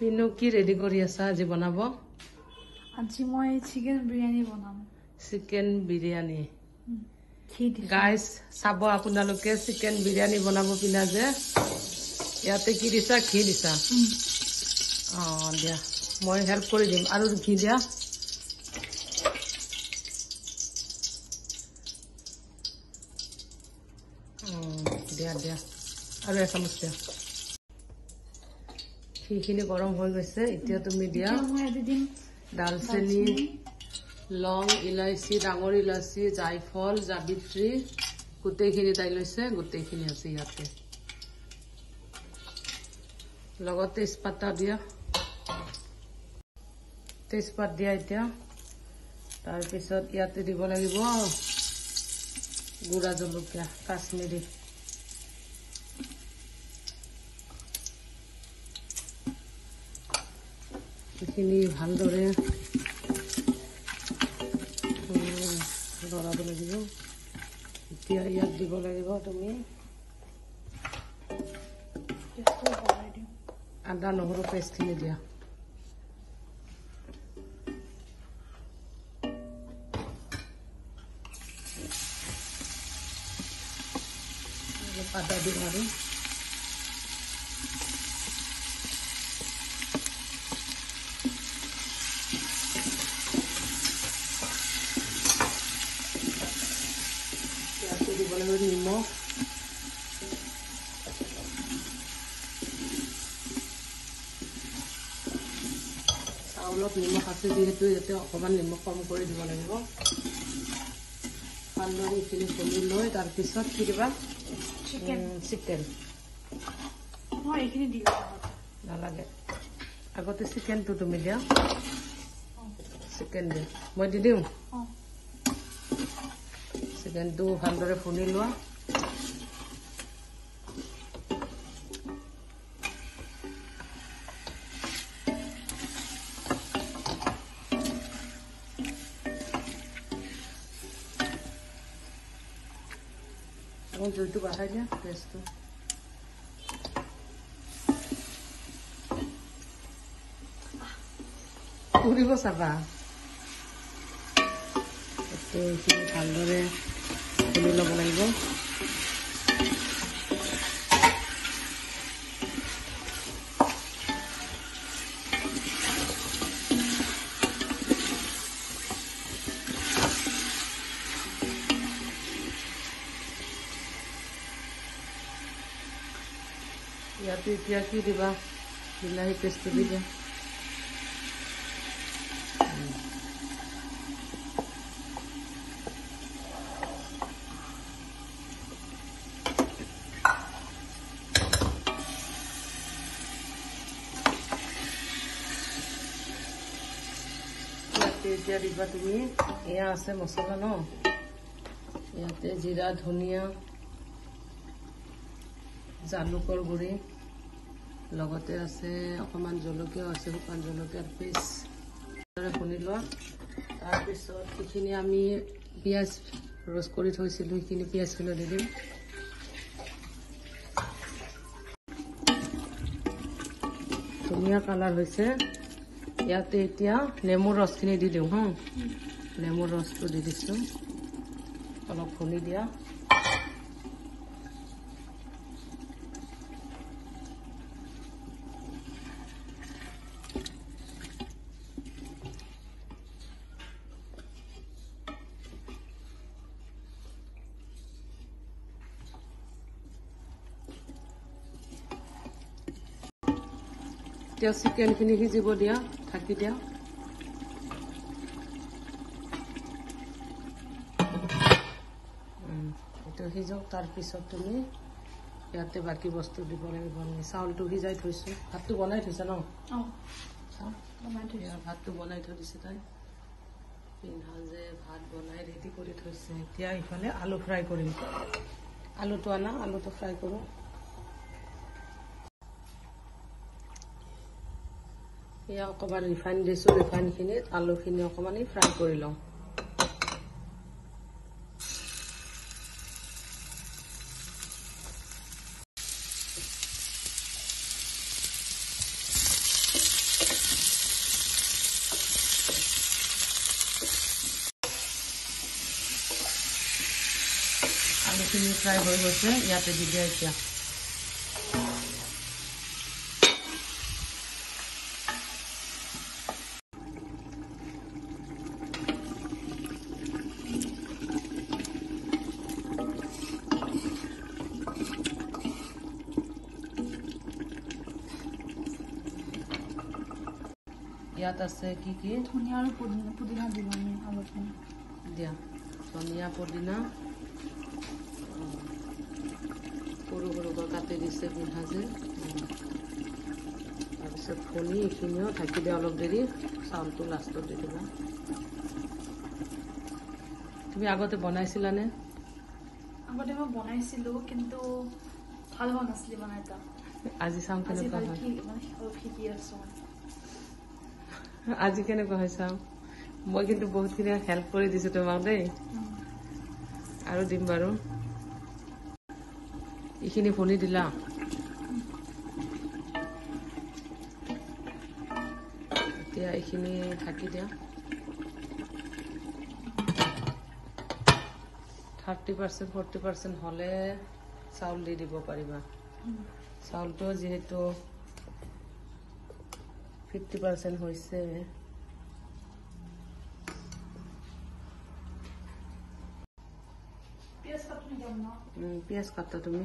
পিনু কি ৰেডি কৰি আছা আজি বনাব? আজি মই চিকেন বিৰিয়ানী বনাম। চিকেন বিৰিয়ানী গাইস চাব আপোনালোকে চিকেন বিৰিয়ানী বনাব পিনা যে ইয়াতে কি দিছা ঘি দিছা দিয়া মই হেল্প কৰি দিম আৰু ঘি দিয়া দিয়া দিয়া আৰু এক চামুচ দিয়া ঘিখিনি গৰম হৈ গৈছে এতিয়া তুমি দিয়া দালচেনি লং ইলাইচি ডাঙৰ ইলাচি জায়ফল জাবিত্ৰী গোটেইখিনি তাই লৈছে গোটেইখিনি আছে ইয়াতে লগত তেজপাতা দিয়া তেজপাত দিয়া এতিয়া তাৰপিছত ইয়াতে দিব লাগিব গুড়া জলকীয়া কাশ্মীৰী এইখিনি ভালদৰে লৰাব লাগিব এতিয়া ইয়াত দিব লাগিব তুমি আদা নহৰু পেষ্টখিনি দিয়া আদা দিম আৰু দিব লাগিব নিমখ চাউলত নিমখ আছে যিহেতু ইয়াতে অকণমান নিমখ কম কৰি দিব লাগিব ভালদৰে এইখিনি খুলি লৈ তাৰপিছত কি দিবা চিকেন এইখিনি দিব নালাগে আগতে চিকেনটো তুমি দিয়া চিকেন দিয়া মই দি দিওঁ চিকেনটো ভালদৰে খুলি লোৱা জুইটো বঢ়াই দিয়া গেছটো উৰিব চাবা এইখিনি ভালদৰে খুলি ল'ব লাগিব ইয়াতে এতিয়া কি দিবা বিলাহী পেষ্টটো দি দিয়া এতিয়া দিবা তুমি এয়া আছে মছলা ন ইয়াতে জিৰা ধনিয়া জালুকৰ গুড়ি লগতে আছে অকণমান জলকীয়াও আছে শুকান জলকীয়াৰ পিচ খুন্দি লোৱা তাৰপিছত সেইখিনি আমি পিঁয়াজ ৰ'ষ্ট কৰি থৈছিলোঁ সেইখিনি পিঁয়াজখিনি দি দিম ধুনীয়া কালাৰ হৈছে ইয়াতে এতিয়া নেমুৰ ৰসখিনি দি দিওঁ নেমুৰ ৰসটো দি দিছোঁ অলপ খুন্দি দিয়া এতিয়া চিকেনখিনি সিজিব দিয়া ঢাকি দিয়া এইটো সিজক তাৰপিছত তুমি ইয়াতে বাকী বস্তু দিব লাগিব চাউলটো সিজাই থৈছোঁ ভাতটো বনাই থৈছা ন ভাতটো বনাই থৈ দিছে তাই পিন্ধা যে ভাত বনাই ৰেডি কৰি থৈছে এতিয়া ইফালে আলু ফ্ৰাই কৰিম আলুটো আনা আলুটো ফ্ৰাই কৰোঁ এয়া অকণমান ৰিফাইন দিছোঁ ৰিফাইনখিনিত আলুখিনি অকণমান ফ্ৰাই কৰি লওঁ আলুখিনি ফ্ৰাই হৈ গৈছে, ইয়াতে দি দিয়া এতিয়া। ইয়াত আছে কি কি? ধনিয়া আৰু পুদিনা দিম আমি অলপমান। দিয়া ধনিয়া পুদিনা সৰু সৰুকৈ কাটি দিছে পিঁয়াজে। তাৰপিছত কণী এইখিনিও ঢাকি দিয়া অলপ দেৰি, চাউলটো লাষ্টত দি দিবা। তুমি আগতে বনাইছিলানে? আগতে মই বনাইছিলোঁ, কিন্তু ভাল হোৱা নাছিলে ইমান এটা। আজি চাওঁ কেনেকুৱা হয়। শিকি আছোঁ। আজি কেনেকুৱা হয় চাওঁ। মই কিন্তু বহুতখিনি হেল্প কৰি দিছোঁ তোমাক দেই, আৰু দিম বাৰু। এইখিনি ভুনি দিলা? এতিয়া এইখিনি ঢাকি দিয়া। 30% 40% হ'লে চাউল দি দিব পাৰিবা। চাউলটো যিহেতু 50% হৈছে, পিঁয়াজ কাটা তুমি।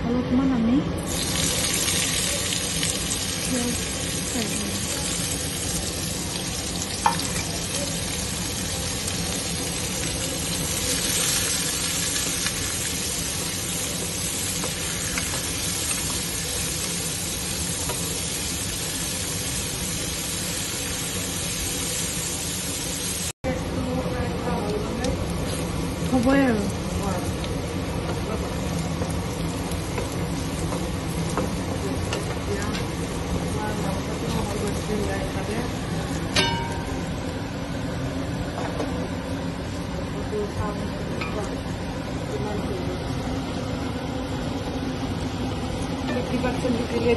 অলপমান আমি পিঁয়াজ হ'বই আৰু।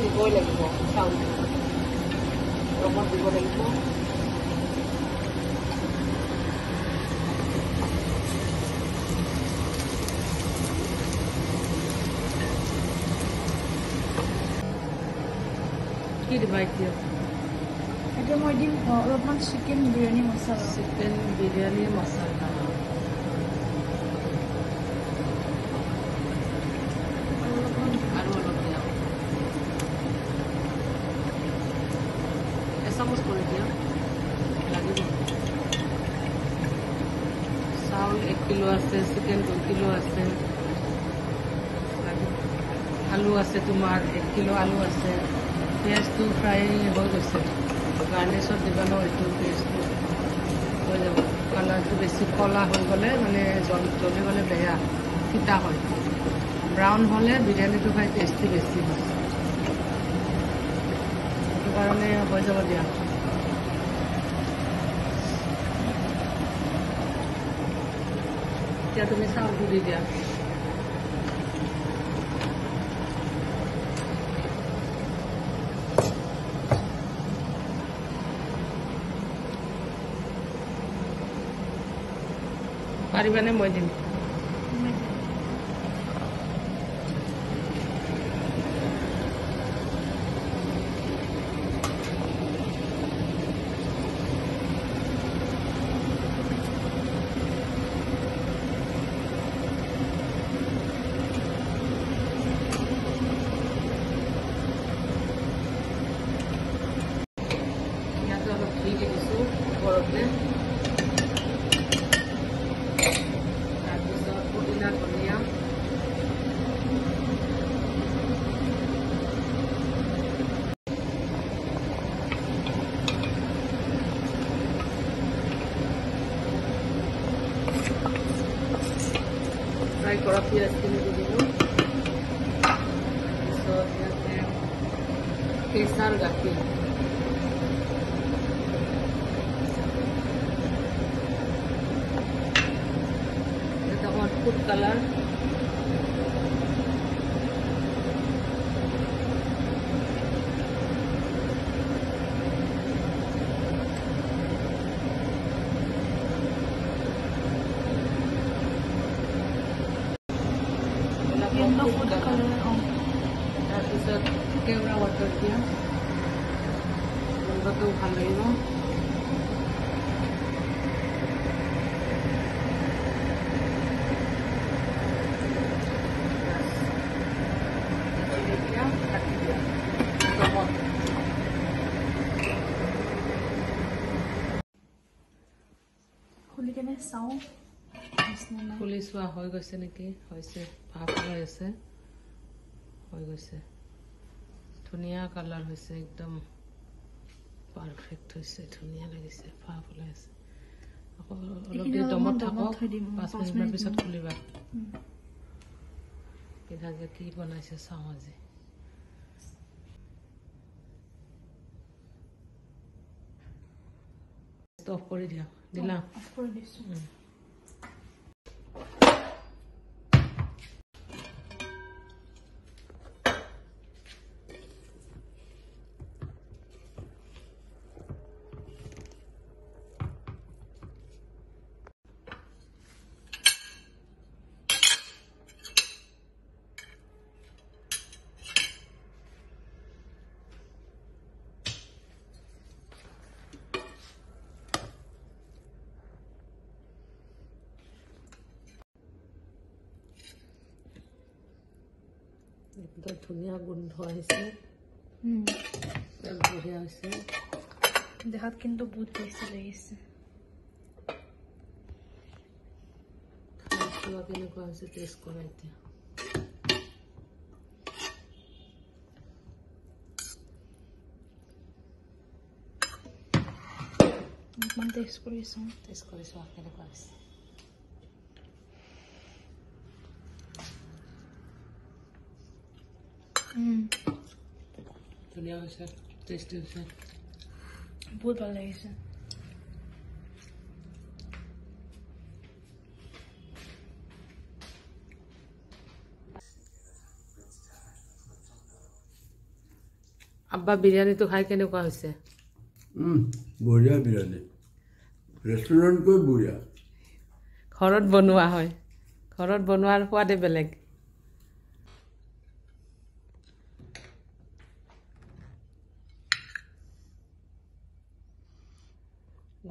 দিবই লাগিব চাউল, ৰঙত দিব লাগিব। কি দিবা এতিয়া? এতিয়া মই দিম অলপমান চিকেন বিৰিয়ানী মছলা। চিকেন বিৰিয়ানী মছলা। আৰু অলপ দিয়া, এচামুচ কৰি দিয়া লাগিব। চাউল 1 কিলো আছে, চিকেন 2 কিলো আছে, আলু আছে তোমাৰ 1 কিলো আলু আছে। পিঁয়াজটো ফ্ৰাই হৈ গৈছে, গাৰ্নিছত দিবা ন। এইটো পেষ্টটো হৈ যাব। কালাৰটো বেছি ক'লা হৈ গ'লে মানে জ্বলি গ'লে বেয়া, তিতা হয়। ব্ৰাউন হ'লে বিৰিয়ানীটো খাই টেষ্টি বেছি হয়, সেইটো কাৰণে হৈ যাব দিয়া। এতিয়া তুমি চাউলটো দি দিয়া। পাৰিবানে? মই দিম। ইয়াতে অলপ ঘি দি দিছোঁ ওপৰতে। তাৰপিছত পুদিনা ধনিয়া, ফ্ৰাই কৰা পিঁয়াজখিনি দি দিলোঁ। তাৰপিছত ইয়াতে কেঁচাৰ গাখীৰ, এটা অকণমান food colour, yellow food colour তাৰপিছত কেওৰা ৱাটাৰ দিয়া গোন্ধটো ভাল লাগিব খুলি কেনে চাওঁ খুলি চোৱা হৈ গৈছে নেকি হৈছে ভাপ হৈ আছে হৈ গৈছে ধুনীয়া কালাৰ হৈছে একদম পাৰফেক্ট হৈছে ধুনীয়া লাগিছে ভাপ ওলাই আছে আকৌ অলপ দেৰি দমত থাকক 5 মিনিটৰ পিছত খুলিবা পিঠা যে কি বনাইছে চাওঁ আজি অফ কৰি দিয়া দিলা অফ কৰি দিছোঁ একদম ধুনীয়া গোন্ধ আহিছে বঢ়িয়া হৈছে দেখাত কিন্তু বহুত টেষ্টি লাগিছে খাই কেনেকুৱা হৈছে টেষ্ট কৰা এতিয়া অকণমান টেষ্ট কৰিছোঁ কেনেকুৱা হৈছে ধুনীয়া হৈছে টেষ্টি হৈছে বহুত ভাল লাগিছে আব্বা বিৰিয়ানীটো খাই কেনেকুৱা হৈছে বঢ়িয়া বিৰিয়ানী ৰেষ্টুৰেণ্টকৈ বঢ়িয়া ঘৰত বনোৱা হয় ঘৰত বনোৱাৰ সোৱাদে বেলেগ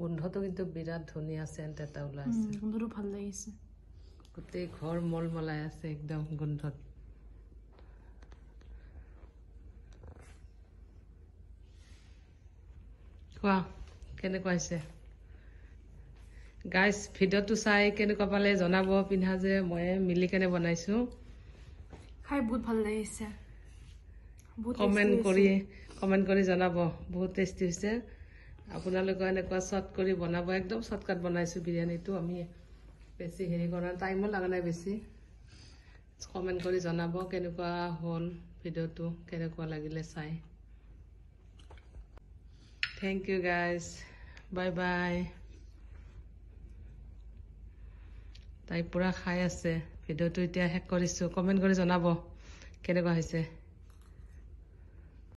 গোন্ধটো কিন্তু বিৰাট ধুনীয়া চেণ্ট এটা ওলাই আছে গোন্ধটো ভাল লাগিছে গোটেই ঘৰ মলমলাই আছে একদম গোন্ধত কোৱা কেনেকুৱা হৈছে গাইজ ভিডিঅ'টো চাই কেনেকুৱা পালে জনাব পিন্ধা যে মই মিলি কেনে বনাইছো খাই বহুত ভাল লাগিছে কমেণ্ট কৰি জনাব বহুত টেষ্টি হৈছে আপোনালোকে এনেকুৱা চৰ্ট কৰি বনাব একদম চৰ্টকাট বনাইছো বিৰিয়ানীটো আমি বেছি হেৰি কৰা টাইমো লগা নাই বেছি কমেণ্ট কৰি জনাব কেনেকুৱা হ'ল ভিডিঅ'টো কেনেকুৱা লাগিলে চাই thank you guys bye bye তাই পুৰা খাই আছে ভিডিঅ'টো এতিয়া শেষ কৰিছোঁ কমেণ্ট কৰি জনাব কেনেকুৱা হৈছে